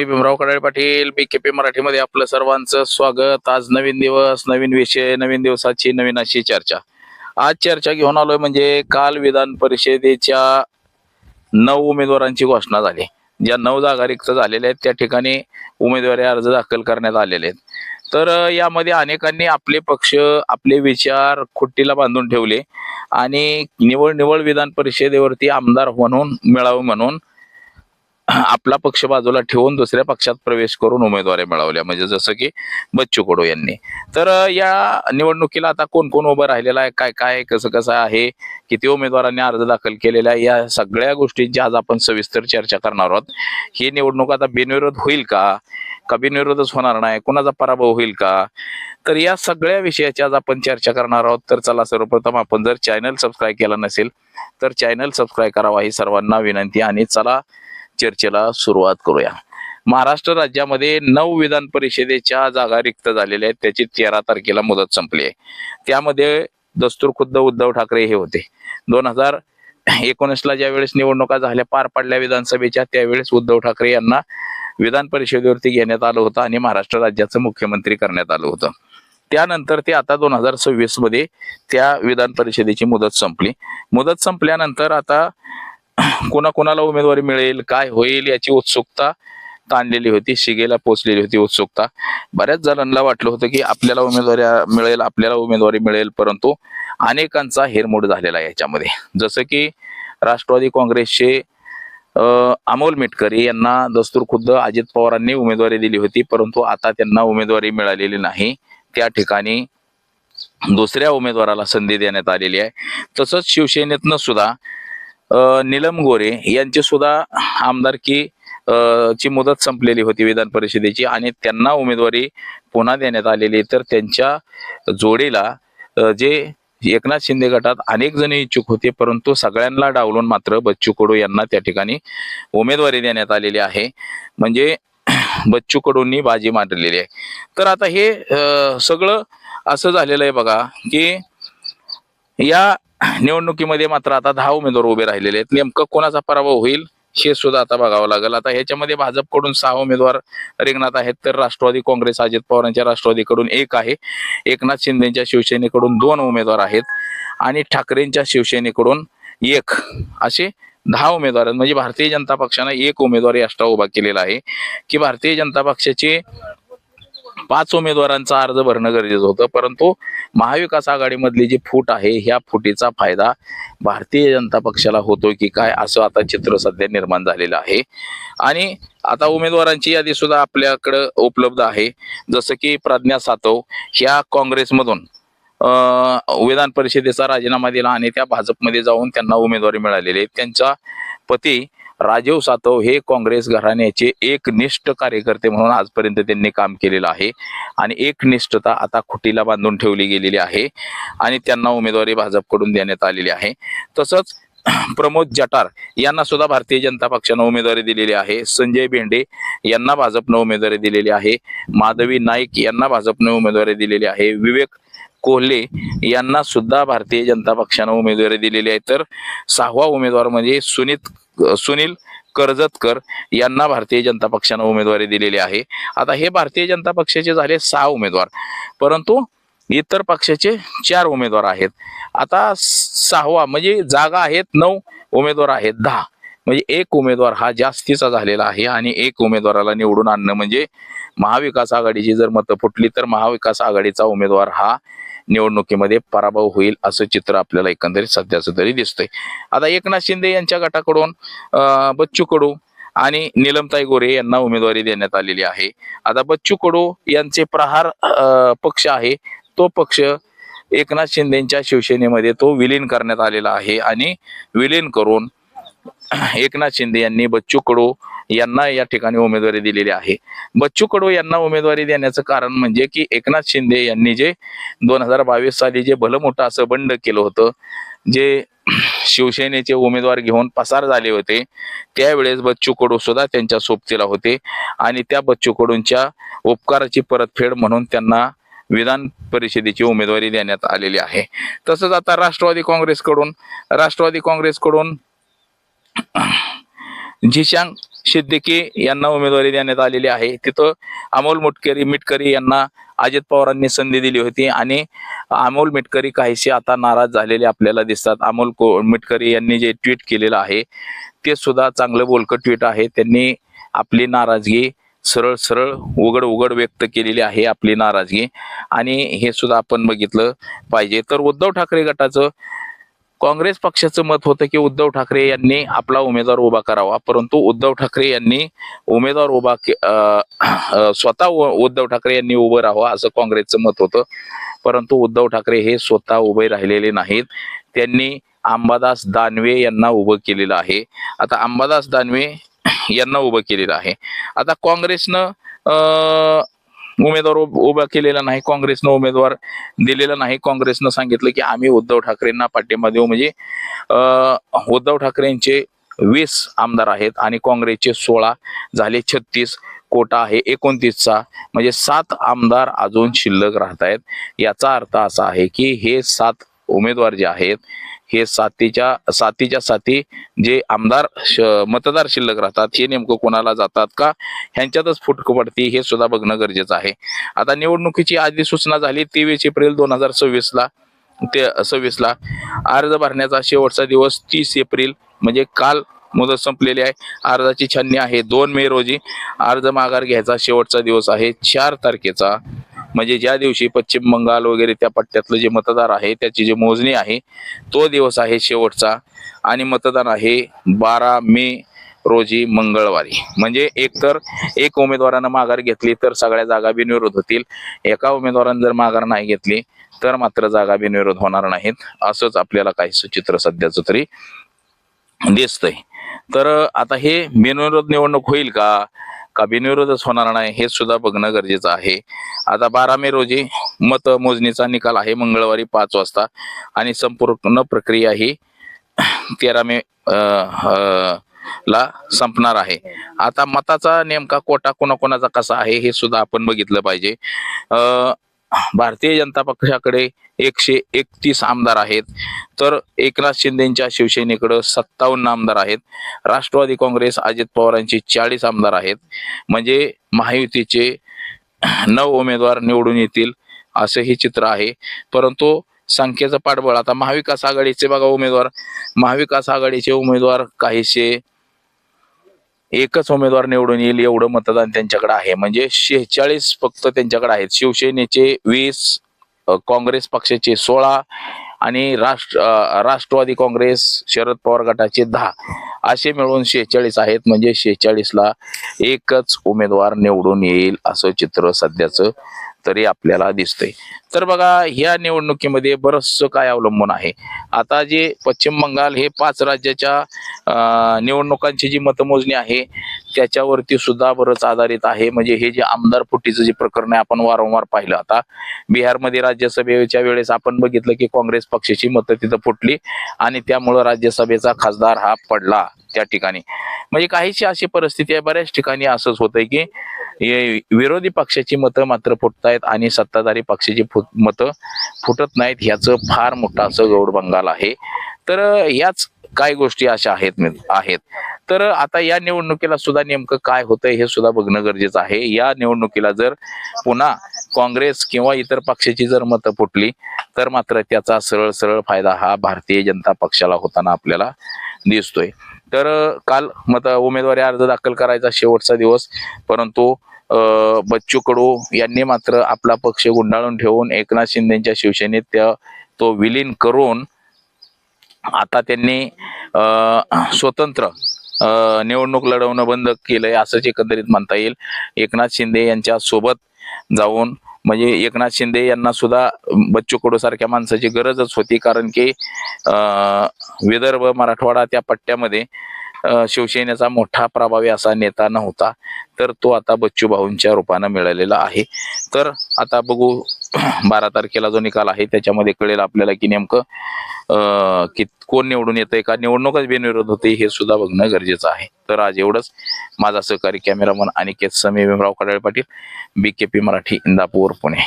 मी Bhimrao Kadale Patil BKP मराठीमध्ये आपलं सर्वांचं स्वागत। आज नवीन दिवस, नवीन विषय, नवीन दिवसाची नवीन अशी चर्चा। आज चर्चा घेऊन आलोय म्हणजे काल विधान परिषदेच्या 9 उमेदवारांची घोषणा झाली। ज्या 9 जागा रिक्त झालेल्या आहेत त्या ठिकाणी उमेदवारी अर्ज दाखल करण्यात आलेले आहेत। तर यामध्ये अनेकांनी आपले पक्ष, आपले विचार खुट्टीला बांधून ठेवले आणि निवळ विधान परिषदेवरती आमदार म्हणून मिळावं म्हणून आपला पक्ष बाजूला ठेवून दुसऱ्या पक्षात प्रवेश करून उमेदवारी मिळवल्या, म्हणजे जसं की बच्चू कडू यांनी। तर या निवडणुकीला आता कोण कोण उभं राहिलेला आहे, काय काय कसं कसं आहे, किती उमेदवारांनी अर्ज दाखल केलेला आहे, या सगळ्या गोष्टींची आज आपण सविस्तर चर्चा करणार आहोत। ही निवडणूक आता बिनविरोध होईल का बिनविरोधच होणार नाही, कोणाचा पराभव होईल का, तर या सगळ्या विषयाची आज आपण चर्चा करणार आहोत। तर चला, सर्वप्रथम आपण जर चॅनल सबस्क्राईब केला नसेल तर चॅनल सबस्क्राईब करावा ही सर्वांना विनंती, आणि चला चर्चेला सुरुवात करूया। महाराष्ट्र राज्यामध्ये 9 विधान परिषदेच्या जागा रिक्त झालेल्या आहेत, त्याची 13 तारखेला मुदत संपली आहे। त्यामध्ये दस्तूर खुद्द उद्धव ठाकरे हे होते। 2019ला ज्यावेळेस निवडणुका झाल्या, पार पडल्या विधानसभेच्या, त्यावेळेस उद्धव ठाकरे यांना विधान परिषदेवरती घेण्यात आलं होतं आणि महाराष्ट्र राज्याचं मुख्यमंत्री करण्यात आलं होतं। त्यानंतर ते आता 2026 मध्ये त्या विधान परिषदेची मुदत संपली। मुदत संपल्यानंतर आता कोणाकोणाला उमेदवारी मिळेल, काय होईल याची उत्सुकता ताणलेली होती, शिगेला पोचलेली होती उत्सुकता। बऱ्याच जणांना वाटलं होतं की आपल्याला उमेदवारी मिळेल, परंतु अनेकांचा हेरमोड झालेला आहे याच्यामध्ये। जसं की राष्ट्रवादी काँग्रेसचे अमोल मिटकरी यांना दस्तूर खुद्द अजित पवारांनी उमेदवारी दिली होती, परंतु आता त्यांना उमेदवारी मिळालेली नाही। त्या ठिकाणी दुसऱ्या उमेदवाराला संधी देण्यात आलेली आहे। तसंच शिवसेनेतनं सुद्धा नीलम गोरे यांची सुद्धा आमदारकी ची मुदत संपलेली होती विधान परिषदेची, आणि त्यांना उमेदवारी पुन्हा देण्यात आलेली। तर त्यांच्या जोडीला जे एकनाथ शिंदे गटात अनेक जण इच्छुक होते, परंतु सगळ्यांना डावलून मात्र बच्चू कडू यांना त्या ठिकाणी उमेदवारी देण्यात आलेली आहे। म्हणजे बच्चू कडूंनी बाजी मारलेली आहे। तर आता हे सगळं असं झालेलं आहे बघा की या निवडणुकीमध्ये मात्र आता 10 उमेदवार उभे राहिलेले आहेत। नेमकं कोणाचा पराभव होईल हे सुद्धा आता बघावं लागेल। आता ह्याच्यामध्ये भाजपकडून 6 उमेदवार रिंगणात आहेत, तर राष्ट्रवादी काँग्रेस अजित पवारांच्या राष्ट्रवादीकडून 1 आहे, एकनाथ शिंदेच्या शिवसेनेकडून 2 उमेदवार आहेत, आणि ठाकरेंच्या शिवसेनेकडून 1, असे 10 उमेदवार आहेत। म्हणजे भारतीय जनता पक्षानं 1 उमेदवार एक्स्ट्रा उभा केलेला आहे की भारतीय जनता पक्षाचे 5 उमेदवारांचा अर्ज भरणं गरजेचं होतं, परंतु महाविकास आघाडीमधली जी फूट आहे, ह्या फुटीचा फायदा भारतीय जनता पक्षाला होतोय की काय, असं आता चित्र सध्या निर्माण झालेलं आहे। आणि आता उमेदवारांची यादी सुद्धा आपल्याकडे उपलब्ध आहे। जसं की प्रज्ञा सातव ह्या काँग्रेसमधून विधान परिषदेचा राजीनामा दिला आणि त्या भाजपमध्ये जाऊन त्यांना उमेदवारी मिळालेली आहे। त्यांचा पती राजीव सातव हे काँग्रेस घराण्याचे एकनिष्ठ कार्यकर्ते म्हणून आजपर्यंत त्यांनी काम केलेलं आहे, आणि एकनिष्ठता आता खुटीला बांधून ठेवली गेलेली आहे आणि त्यांना उमेदवारी भाजपकडून देण्यात आलेली आहे। तसंच प्रमोद जठार यांना सुद्धा भारतीय जनता पक्षानं उमेदवारी दिलेली आहे। संजय भेंडे यांना भाजपनं उमेदवारी दिलेली आहे। माधवी नाईक यांना भाजपनं उमेदवारी दिलेली आहे। विवेक कोल्हे यांना सुद्धा भारतीय जनता पक्षानं उमेदवारी दिलेली आहे। तर 6वा उमेदवार म्हणजे सुनील कर्जतकर यांना भारतीय जनता पक्षानं उमेदवारी दिलेली आहे। आता हे भारतीय जनता पक्षाचे झाले 6 उमेदवार, परंतु इतर पक्षाचे 4 उमेदवार आहेत। आता 6वा म्हणजे जागा आहेत 9, उमेदवार आहेत 10, म्हणजे 1 उमेदवार हा जास्तीचा झालेला आहे, आणि 1 उमेदवाराला निवडून आणणं म्हणजे महाविकास आघाडीची जर मतं फुटली तर महाविकास आघाडीचा उमेदवार हा निवडणुकीमध्ये पराभव होईल, असं चित्र आपल्याला एकंदरीत सध्याचं तरी दिसतंय। आता एकनाथ शिंदे यांच्या गटाकडून बच्चू कडू आणि नीलमताई गोरे यांना उमेदवारी देण्यात आलेली आहे। आता बच्चू कडू यांचे प्रहार पक्ष आहे, तो पक्ष एकनाथ शिंदेच्या शिवसेनेमध्ये तो विलीन करण्यात आलेला आहे, आणि विलीन करून एकनाथ शिंदे यांनी बच्चू कडू यांना या ठिकाणी उमेदवारी दिलेली आहे। बच्चू कडू यांना उमेदवारी देण्याचं कारण म्हणजे की एकनाथ शिंदे यांनी जे 2022 साली जे भलं मोठं असं बंड केलं होतं, जे शिवसेनेचे उमेदवार घेऊन पसार झाले होते, त्यावेळेस बच्चू कडू सुद्धा त्यांच्या सोबतीला होते, आणि त्या बच्चू कडूंच्या उपकाराची परतफेड म्हणून त्यांना विधान परिषदेची उमेदवारी देण्यात आलेली आहे। तसंच आता राष्ट्रवादी काँग्रेसकडून झिशांग सिद्दीकी यांना उमेदवारी देण्यात आलेली आहे. तिथं अमोल मिटकरी यांना अजित पवारांनी संधी दिली होती आणि अमोल मिटकरी काहीसे आता नाराज झालेले आपल्याला दिसतात. मिटकरी यांनी जे ट्विट केलेलं आहे ते सुद्धा चांगलं बोलकं ट्विट आहे. त्यांनी आपली नाराजगी सरळ सरळ उघड व्यक्त केलेली आहे, आपली नाराजगी. आणि हे सुद्धा आपण बघितलं पाहिजे. तर उद्धव ठाकरे गटाचं काँग्रेस पक्षाचं मत होतं की उद्धव ठाकरे यांनी आपला उमेदवार उभा करावा, परंतु उद्धव ठाकरे यांनी उमेदवार स्वतः उद्धव ठाकरे यांनी उभं राहावं असं काँग्रेसचं मत होतं. परंतु उद्धव ठाकरे हे स्वतः उभे राहिलेले नाहीत. त्यांनी अंबादास दानवे यांना उभं केलेलं आहे. आता अंबादास दानवे यांना उभं केलेलं आहे. आता काँग्रेसनं उमेदवार उभा केलेला नाही, काँग्रेसनं उमेदवार दिलेला नाही. काँग्रेसनं सांगितलं की आम्ही उद्धव ठाकरेंना पाठिंबा देऊ. म्हणजे उद्धव ठाकरेंचे 20 आमदार आहेत आणि काँग्रेसचे 16 झाले, 36 कोटा आहे 29चा. म्हणजे 7 आमदार अजून शिल्लक राहत आहेत. याचा अर्थ असा आहे की हे 7 उमेदवार जे आहेत हे सातीच्या साती जे आमदार मतदार शिल्लक राहतात हे नेमकं कोणाला जातात का ह्यांच्यातच फुटक पडती हे सुद्धा बघणं गरजेचं आहे. आता निवडणुकीची अधिसूचना झाली 23 एप्रिल 2026 ला. अर्ज भरण्याचा शेवटचा दिवस 30 एप्रिल म्हणजे काल मुदत संपलेली आहे. अर्जाची छाननी आहे 2 मे रोजी. अर्ज माघार घ्यायचा शेवटचा दिवस आहे 4 तारखेचा. म्हणजे ज्या दिवशी पश्चिम बंगाल वगैरे त्या पट्ट्यातलं जे मतदार आहे त्याची जी मोजणी आहे तो दिवस आहे शेवटचा. आणि मतदान आहे 12 मे रोजी मंगळवारी. म्हणजे एकतर एक उमेदवारानं माघार घेतली तर सगळ्या जागा बिनविरोध होतील. एका उमेदवारानं जर माघार नाही घेतली तर मात्र जागा बिनविरोध होणार नाहीत. असंच आपल्याला काही चित्र सध्याचं तरी दिसतंय. तर आता हे बिनविरोध निवडणूक होईल का बिनविरोधच होणार नाही हे सुद्धा बघणं गरजेचं आहे. आता 12 मे रोजी मतमोजणीचा निकाल आहे मंगळवारी 5 वाजता आणि संपूर्ण प्रक्रिया ही 13 मे ला संपणार आहे. आता मताचा नेमका कोटा कोणाकोणाचा कसा आहे हे सुद्धा आपण बघितलं पाहिजे. भारतीय जनता पक्षाकडे 131 आमदार आहेत, तर एकनाथ शिंदेच्या शिवसेनेकडे 57 आमदार आहेत. राष्ट्रवादी काँग्रेस अजित पवारांची 40 आमदार आहेत. म्हणजे महायुतीचे 9 उमेदवार निवडून येतील असं हे चित्र आहे. परंतु संख्येचं पाठबळ आता महाविकास आघाडीचे बघा महाविकास आघाडीचे उमेदवार काहीसे एकच उमेदवार निवडून येईल एवढं मतदान त्यांच्याकडे आहे. म्हणजे 46 फक्त त्यांच्याकडे आहेत. शिवसेनेचे 20, काँग्रेस पक्षाचे 16 आणि राष्ट्रवादी काँग्रेस शरद पवार गटाचे 10 असे मिळून 46 आहेत. म्हणजे 46ला एकच उमेदवार निवडून येईल असं चित्र सध्याचं तरी आपल्याला दिसतंय. तर बघा ह्या निवडणुकीमध्ये बरंचसं काय अवलंबून आहे. आता जे पश्चिम बंगाल हे 5 राज्याच्या निवडणुकांची जी मतमोजणी आहे त्याच्यावरती सुद्धा बरंच आधारित आहे. म्हणजे हे जे आमदार फुटीचं जे प्रकरण आहे आपण वारंवार पाहिलं. आता बिहारमध्ये राज्यसभेच्या वेळेस आपण बघितलं की काँग्रेस पक्षाची मतं तिथं फुटली आणि त्यामुळं राज्यसभेचा खासदार हा पडला त्या ठिकाणी. म्हणजे काहीशी अशी परिस्थिती आहे. बऱ्याच ठिकाणी असंच होतंय की विरोधी पक्षाची मतं मात्र फुटतायत आणि सत्ताधारी पक्षाची मतं फुटत नाहीत. ह्याचं फार मोठं असं गौड बंगाल आहे. तर याच काय गोष्टी अशा आहेत. तर आता या निवडणुकीला सुद्धा नेमकं काय होतंय हे सुद्धा बघणं गरजेचं आहे. या निवडणुकीला जर पुन्हा काँग्रेस किंवा इतर पक्षाची जर मतं फुटली तर मात्र त्याचा सरळ फायदा हा भारतीय जनता पक्षाला होताना आपल्याला दिसतोय. तर काल उमेदवारी अर्ज दाखल करायचा शेवटचा दिवस, परंतु बच्चू कडू यांनी मात्र आपला पक्ष गुंडाळून ठेवून एकनाथ शिंदेच्या शिवसेनेत तो विलीन करून आता त्यांनी स्वतंत्र निवडणूक लढवणं बंद केलंय असंच एकंदरीत म्हणता येईल. एकनाथ शिंदे यांच्या सोबत जाऊन म्हणजे एकनाथ शिंदे यांना सुद्धा बच्चू कडू सारख्या माणसाची गरजच होती. कारण की विदर्भ मराठवाडा त्या पट्ट्यामध्ये शिवसेनेचा मोठा प्रभावी असा नेता नव्हता. तर तो आता बच्चू भाऊंच्या रूपानं मिळालेला आहे. तर आता बघू 12 तारखेला जो निकाल आहे त्याच्यामध्ये कळेल आपल्याला की नेमकं की कोण निवडून येतंय का निवडणूकच बिनविरोध होते हे सुद्धा बघणं गरजेचं आहे. तर आज एवढंच. माझा सहकारी कॅमेरामन अनिकेत समी भीमराव कडाळे पाटील, BKP मराठी, इंदापूर, पुणे.